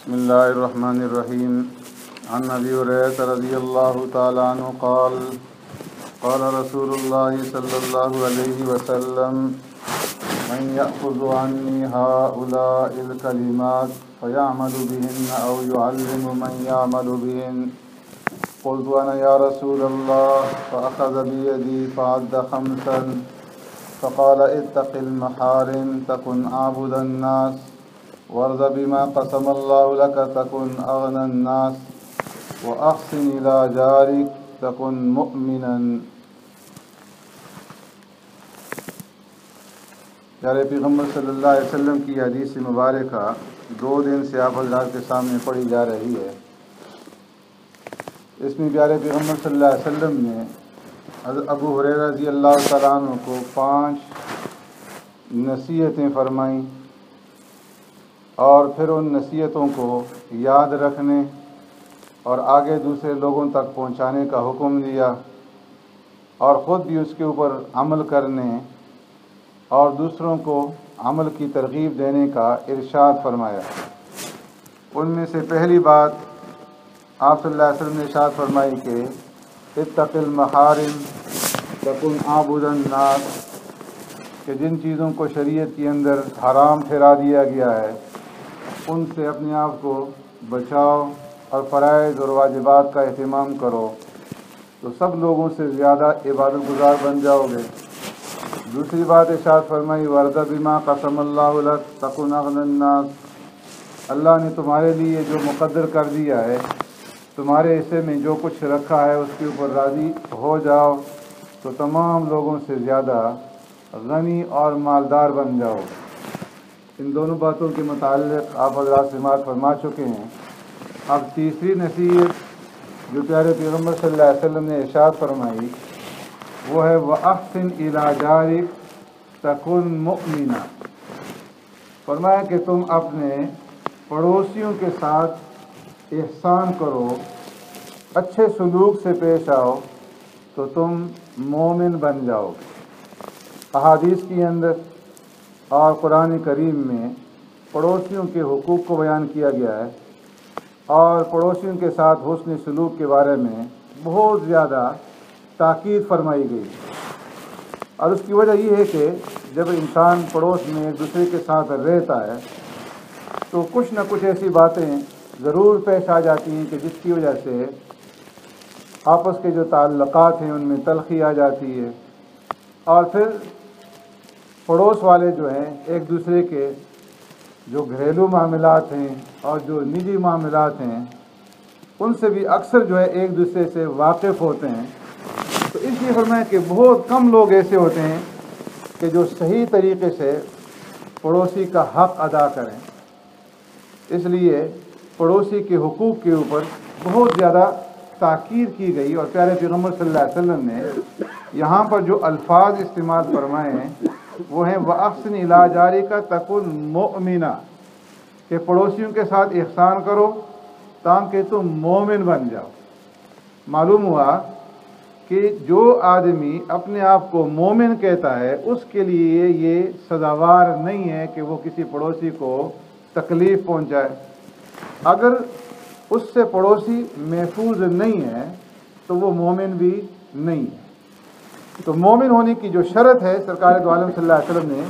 بسم الله الرحمن الرحيم. عن أبي هريرة رضي الله تعالى عنه قال قال رسول الله صلى الله عليه وسلم من يأخذ عني هؤلاء الكلمات فيعمل بهن أو يعلم من يعمل بهن قلت أنا يا رسول الله فأخذ بيدي فعد خمسا فقال اتق المحارم تكن أعبد الناس وارض بما قسم الله لك تكن أغنى الناس وأحسن إلى جارك تكن مؤمنا. پیارے پیغمبر صلی اللہ علیہ وسلم کی حدیث مبارکہ 2 دن سے آپ حضرات کے سامنے پڑھی جا رہی ہے. اس میں پیارے پیغمبر صلی اللہ علیہ وسلم نے حضرت ابو ہریرہ رضی اللہ تعالیٰ عنہ کو 5 نصیحتیں فرمائیں اور پھر ان نصیحتوں کو یاد رکھنے اور آگے دوسرے لوگوں تک پہنچانے کا حکم دیا اور خود بھی اس کے اوپر عمل کرنے اور دوسروں کو عمل کی ترغیب دینے کا ارشاد فرمایا. ان میں سے پہلی بات آپ صلی اللہ علیہ وسلم نے ارشاد فرمائی کہ اتق المحارم تکن عابد الناس، کہ جن چیزوں کو شریعت کے اندر حرام ٹھہرا دیا گیا ہے ان سے اپنے آپ کو بچاؤ اور فرائض اور واجبات کا اہتمام کرو تو سب لوگوں سے زیادہ عبادت گزار بن جاؤ گے. دوسری بات ارشاد فرمائی وَارْضَ بِمَا قَسَمَ اللَّهُ لَكَ تَكُنْ أَغْنَى النَّاسِ، اللہ نے تمہارے لیے جو مقدر کر دیا ہے، تمہارے حصے میں جو کچھ رکھا ہے اس کے اوپر راضی ہو جاؤ تو تمام لوگوں سے زیادہ غنی اور مالدار بن جاؤ. ان دونوں باتوں کے متعلق آپ حضرات سماعت فرما چکے ہیں. اب تیسری نصیحت جو پیارے پیغمبر صلی اللہ علیہ وسلم نے ارشاد فرمائی وہ ہے وَأَحْسِنْ إِلَىٰ جَارِكَ تَكُنْ مُؤْمِنًا، فرمایا کہ تم اپنے پڑوسیوں کے ساتھ احسان کرو، اچھے سلوک سے پیش آؤ تو تم مومن بن جاؤ. احادیث کے اندر اور قرآن کریم میں پڑوسیوں کے حقوق کو بیان کیا گیا ہے اور پڑوسیوں کے ساتھ حسن سلوک کے بارے میں بہت زیادہ تاکید فرمائی گئی. اور اس کی وجہ یہ ہے کہ جب انسان پڑوس میں ایک دوسرے کے ساتھ رہتا ہے تو کچھ نہ کچھ ایسی باتیں ضرور پیش آ جاتی ہیں کہ جس کی وجہ سے آپس کے جو تعلقات ہیں ان میں تلخی آ جاتی ہے اور پھر پڑوس والے جو ہیں ایک دوسرے کے جو گھریلو معاملات ہیں اور جو نجی معاملات ہیں ان سے بھی اکثر جو ہے ایک دوسرے سے واقف ہوتے ہیں. تو اس لیے فرمایا کہ بہت کم لوگ ایسے ہوتے ہیں کہ جو صحیح طریقے سے پڑوسی کا حق ادا کریں. اس لیے پڑوسی کے حقوق کے اوپر بہت زیادہ تاکید کی گئی اور پیارے پیغمبر صلی اللہ علیہ وسلم نے یہاں پر جو الفاظ استعمال فرمائے ہیں وہ ہیں وَأَحْسِنْ إِلَىٰ جَارِكَ تَكُنْ مُؤْمِنًا، کہ پڑوسیوں کے ساتھ احسان کرو تاکہ تم مومن بن جاؤ. معلوم ہوا کہ جو آدمی اپنے آپ کو مومن کہتا ہے اس کے لیے یہ سزاوار نہیں ہے کہ وہ کسی پڑوسی کو تکلیف پہنچائے. اگر اس سے پڑوسی محفوظ نہیں ہے تو وہ مومن بھی نہیں ہے. تو مومن ہونے کی جو شرط ہے سرکار دو عالم صلی اللہ علیہ وسلم نے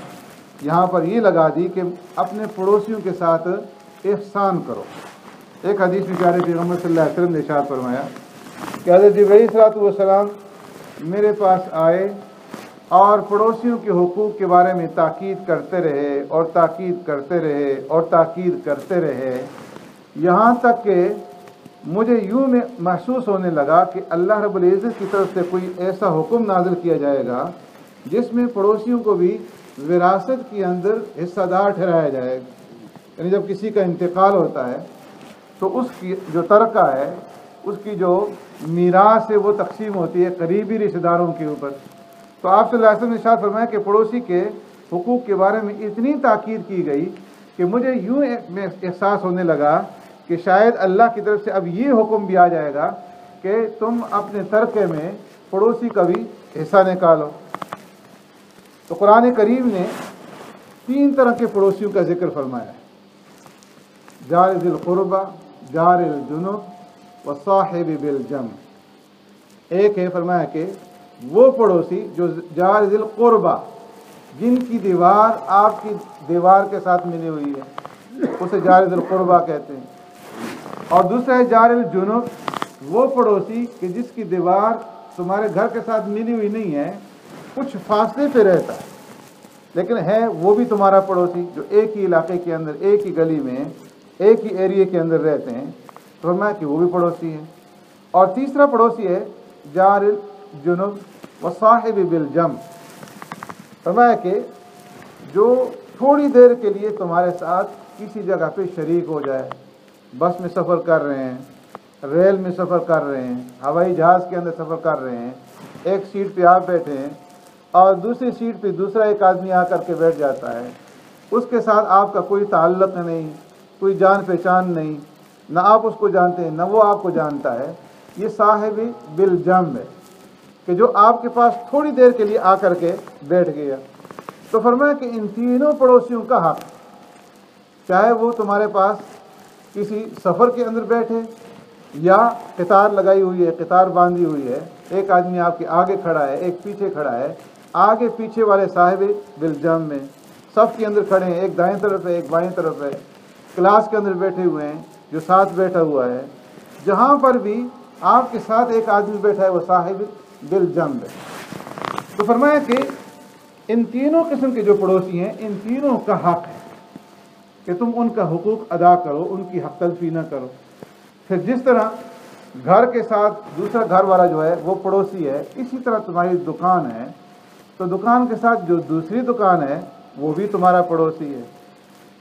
یہاں پر یہ لگا دی کہ اپنے پڑوسیوں کے ساتھ احسان کرو. ایک حدیث میں پیارے پیغمبر صلی اللہ علیہ وسلم نے ارشاد فرمایا کہ حضرت جبرائیل صلی اللہ علیہ وسلم میرے پاس آئے اور پڑوسیوں کے حقوق کے بارے میں تاکید کرتے رہے اور تاکید کرتے رہے اور تاکید کرتے رہے یہاں تک کہ مجھے یوں میں محسوس ہونے لگا کہ اللہ رب العزت کی طرف سے کوئی ایسا حکم نازل کیا جائے گا جس میں پڑوسیوں کو بھی وراثت کے اندر حصہ دار ٹھہرایا جائے گا. یعنی جب کسی کا انتقال ہوتا ہے تو اس کی جو ترکہ ہے اس کی جو میراث ہے وہ تقسیم ہوتی ہے قریبی رشتہ داروں کے اوپر. تو آپ صلی اللہ علیہ وسلم نے ارشاد فرمایا کہ پڑوسی کے حقوق کے بارے میں اتنی تاکید کی گئی کہ مجھے یوں احساس ہونے لگا کہ شاید اللہ کی طرف سے اب یہ حکم بھی آ جائے گا کہ تم اپنے ترکے میں پڑوسی کا بھی حصہ نکالو. تو قرآن کریم نے 3 طرح کے پڑوسیوں کا ذکر فرمایا ہے. جار ذی القربہ، جار الجنب و صاحب بالجنب۔ ایک ہے فرمایا کہ وہ پڑوسی جو جار ذی القربہ، جن کی دیوار آپ کی دیوار کے ساتھ ملی ہوئی ہے، اسے جار ذی القربہ کہتے ہیں۔ اور دوسرا ہے جار الجنب، وہ پڑوسی کہ جس کی دیوار تمہارے گھر کے ساتھ ملی ہوئی نہیں ہے، کچھ فاصلے پہ رہتا ہے لیکن ہے وہ بھی تمہارا پڑوسی، جو ایک ہی علاقے کے اندر، ایک ہی گلی میں، ایک ہی ایریے کے اندر رہتے ہیں، تو فرمایا کہ وہ بھی پڑوسی ہے۔ اور تیسرا پڑوسی ہے جار الجنب و صاحب بالجنب، فرمایا کہ جو تھوڑی دیر کے لیے تمہارے ساتھ کسی جگہ پہ شریک ہو جائے، بس میں سفر کر رہے ہیں، ریل میں سفر کر رہے ہیں، ہوائی جہاز کے اندر سفر کر رہے ہیں، ایک سیٹ پہ آپ بیٹھے ہیں اور دوسری سیٹ پہ دوسرا ایک آدمی آ کر کے بیٹھ جاتا ہے، اس کے ساتھ آپ کا کوئی تعلق نہیں، کوئی جان پہچان نہیں، نہ آپ اس کو جانتے ہیں نہ وہ آپ کو جانتا ہے، یہ صاحب بالجنب ہے کہ جو آپ کے پاس تھوڑی دیر کے لیے آ کر کے بیٹھ گیا۔ تو فرمایا کہ ان تینوں پڑوسیوں کا حق، چاہے وہ تمہارے پاس کسی سفر کے اندر بیٹھے یا قطار لگائی ہوئی ہے، قطار باندھی ہوئی ہے، ایک آدمی آپ کے آگے کھڑا ہے، ایک پیچھے کھڑا ہے، آگے پیچھے والے صاحب بالجنب میں صف کے اندر کھڑے ہیں، ایک دائیں طرف ہے ایک بائیں طرف ہے، کلاس کے اندر بیٹھے ہوئے ہیں، جو ساتھ بیٹھا ہوا ہے، جہاں پر بھی آپ کے ساتھ ایک آدمی بیٹھا ہے وہ صاحب بالجنب ہے۔ تو فرمایا کہ ان تینوں قسم کے جو پڑوسی ہیں، ان تینوں کا حق ہے کہ تم ان کا حقوق ادا کرو، ان کی حق تلفی نہ کرو۔ پھر جس طرح گھر کے ساتھ دوسرا گھر والا جو ہے وہ پڑوسی ہے، اسی طرح تمہاری دکان ہے تو دکان کے ساتھ جو دوسری دکان ہے وہ بھی تمہارا پڑوسی ہے۔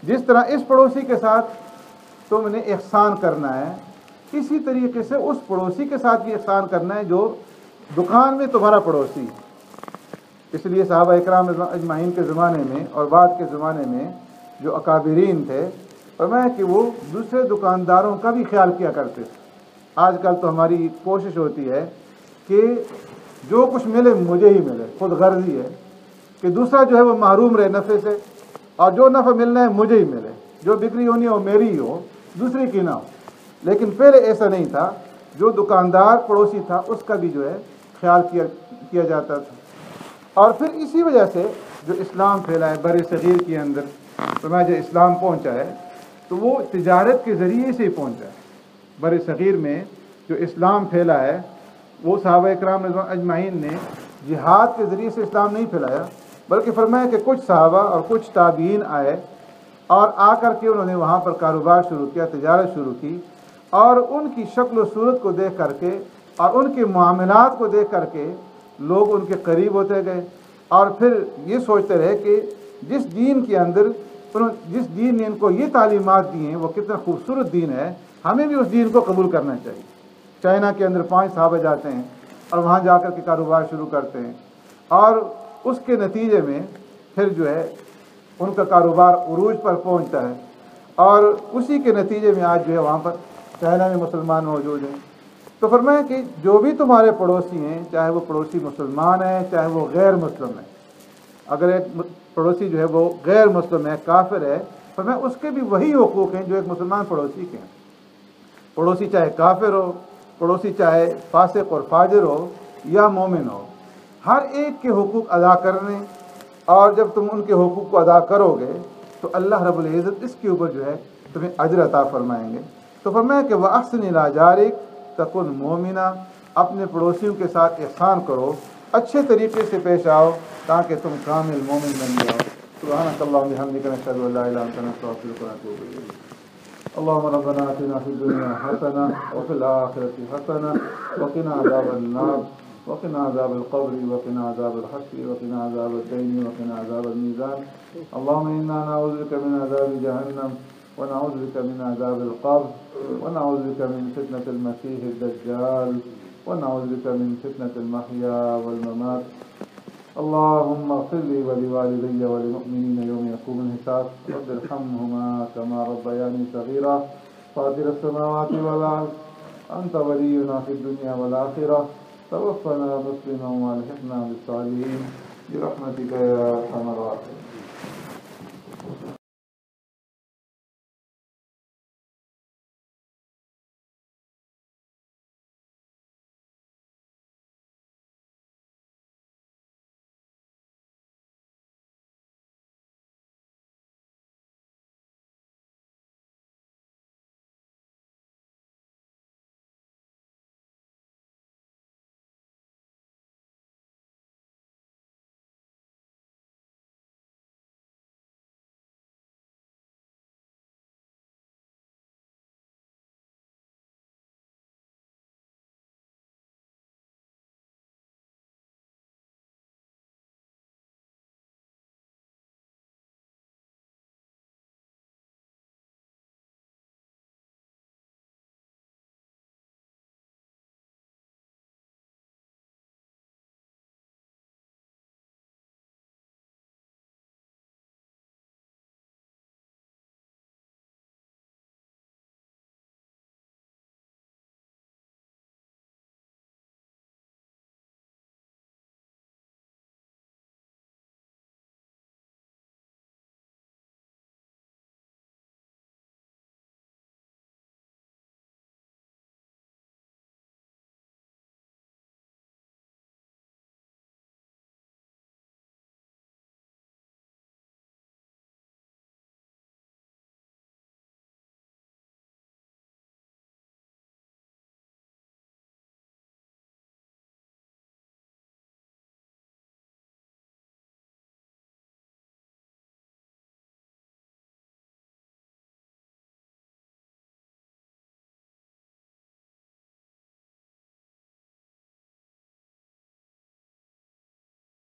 جس طرح اس پڑوسی کے ساتھ تم نے احسان کرنا ہے، اسی طریقے سے اس پڑوسی کے ساتھ بھی احسان کرنا ہے جو دکان میں تمہارا پڑوسی ہے۔ اس لیے صحابہ اکرام اجمعین کے زمانے میں اور بعد کے زمانے میں جو اکابرین تھے، فرمایا کہ وہ دوسرے دکانداروں کا بھی خیال کیا کرتے تھے۔ آج کل تو ہماری کوشش ہوتی ہے کہ جو کچھ ملے مجھے ہی ملے، خود غرضی ہے کہ دوسرا جو ہے وہ محروم رہے نفع سے، اور جو نفع ملنا ہے مجھے ہی ملے، جو بکری ہونی ہو میری ہی ہو، دوسری کی نہ ہو۔ لیکن پہلے ایسا نہیں تھا، جو دکاندار پڑوسی تھا اس کا بھی جو ہے خیال کیا جاتا تھا۔ اور پھر اسی وجہ سے جو اسلام پھیلا ہے بر صغیر کے اندر، فرمایا جو اسلام پہنچا ہے تو وہ تجارت کے ذریعے سے ہی پہنچا ہے۔ بر صغیر میں جو اسلام پھیلا ہے وہ صحابہ اکرام اجمعین نے جہاد کے ذریعے سے اسلام نہیں پھیلایا، بلکہ فرمایا کہ کچھ صحابہ اور کچھ تابعین آئے اور آ کر کے انہوں نے وہاں پر کاروبار شروع کیا، تجارت شروع کی، اور ان کی شکل و صورت کو دیکھ کر کے اور ان کے معاملات کو دیکھ کر کے لوگ ان کے قریب ہوتے گئے، اور پھر یہ سوچتے رہے کہ جس دین کے اندر جس دین نے ان کو یہ تعلیمات دی ہیں وہ کتنا خوبصورت دین ہے، ہمیں بھی اس دین کو قبول کرنا چاہیے۔ چائنا کے اندر 5 صحابہ جاتے ہیں اور وہاں جا کر کے کاروبار شروع کرتے ہیں، اور اس کے نتیجے میں پھر جو ہے ان کا کاروبار عروج پر پہنچتا ہے، اور اسی کے نتیجے میں آج جو ہے وہاں پر چائنا میں مسلمان موجود ہیں۔ تو فرمایا کہ جو بھی تمہارے پڑوسی ہیں، چاہے وہ پڑوسی مسلمان ہیں چاہے وہ غیر مسلم ہیں، اگر ایک پڑوسی جو ہے وہ غیر مسلم ہے، کافر ہے، فرمایا اس کے بھی وہی حقوق ہیں جو ایک مسلمان پڑوسی کے ہیں۔ پڑوسی چاہے کافر ہو، پڑوسی چاہے فاسق اور فاجر ہو یا مومن ہو، ہر ایک کے حقوق ادا کرنے، اور جب تم ان کے حقوق کو ادا کرو گے تو اللہ رب العزت اس کے اوپر جو ہے تمہیں اجر عطا فرمائیں گے۔ تو فرمایا کہ وَأَحْسِنْ إِلَىٰ جَارِكَ تَكُنْ مُؤْمِنًا، اپنے پڑوسیوں کے ساتھ احسان کرو، اچھے طریقے سے پیش آؤ تاکہ تم کامل مومن بن جاؤ۔ سبحانک اللہم وبحمدک، نشہد ان لا الہ الا انت، نستغفرک ونتوب الیک۔ اللهم ربنا آتنا في الدنيا حسنة وفي الآخرة حسنة وقنا عذاب النار وقنا عذاب القبر وقنا عذاب الحشر وقنا عذاب الدين وقنا عذاب الميزان. اللهم إنا نعوذ بك من عذاب جهنم ونعوذ بك من عذاب القبر ونعوذ بك من فتنة المسيح الدجال ونعوذ بك من فتنة المحيا والممات. اللهم اغفر لي ولوالدي وللمؤمنين يوم يقوم الحساب. رب ارحمهما كما ربياني صغيرا. فاطر السماوات والأرض أنت ولينا في الدنيا والآخرة. توفنا مسلما والحقنا بالصالحين برحمتك يا أرحم الراحمين.